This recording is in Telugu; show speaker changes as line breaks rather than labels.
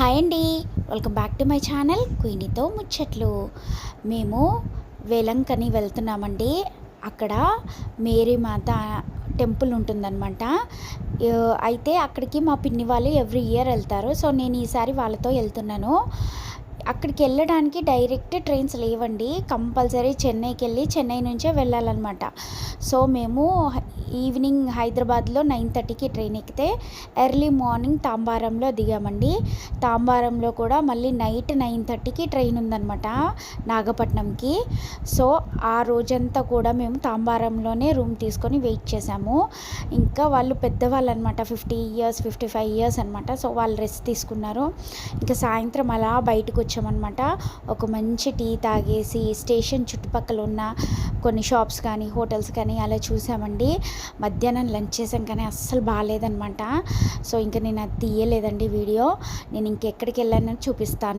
హాయ్ అండి. Welcome back to my channel క్వీనీతో ముచ్చట్లు. మేము వేలంకని వెళ్తున్నామండి. అక్కడ మేరీమాత టెంపుల్ ఉంటుందన్నమాట. అయితే అక్కడికి మా పిన్ని వాళ్ళు ఎవ్రీ ఇయర్ వెళ్తారు. సో నేను ఈసారి వాళ్ళతో వెళ్తున్నాను. అక్కడికి వెళ్ళడానికి డైరెక్ట్ ట్రైన్స్ లేవండి. కంపల్సరీ చెన్నైకి వెళ్ళి చెన్నై నుంచే వెళ్ళాలన్నమాట. సో మేము ఈవినింగ్ హైదరాబాద్లో 9:30కి ట్రైన్ ఎక్కితే ఎర్లీ మార్నింగ్ తాంబారంలో దిగామండి. తాంబారంలో కూడా మళ్ళీ నైట్ 9:30కి ట్రైన్ ఉందన్నమాట నాగపట్నంకి. సో ఆ రోజంతా కూడా మేము తాంబారంలోనే రూమ్ తీసుకొని వెయిట్ చేసాము. ఇంకా వాళ్ళు పెద్దవాళ్ళు అనమాట, 50 ఇయర్స్ 55 ఇయర్స్ అనమాట. సో వాళ్ళు రెస్ట్ తీసుకున్నారు. ఇంకా సాయంత్రం అలా బయటకు వచ్చామన్నమాట. ఒక మంచి టీ తాగేసి స్టేషన్ చుట్టుపక్కల ఉన్న కొన్ని షాప్స్ కానీ హోటల్స్ కానీ అలా చూసామండి. మధ్యాహ్నం లంచ్ చేసాం కానీ అస్సలు బాగాలేదనమాట. సో ఇంకా నేను అది తీయలేదండి వీడియో. నేను ఇంకెక్కడికి వెళ్ళానని చూపిస్తాను.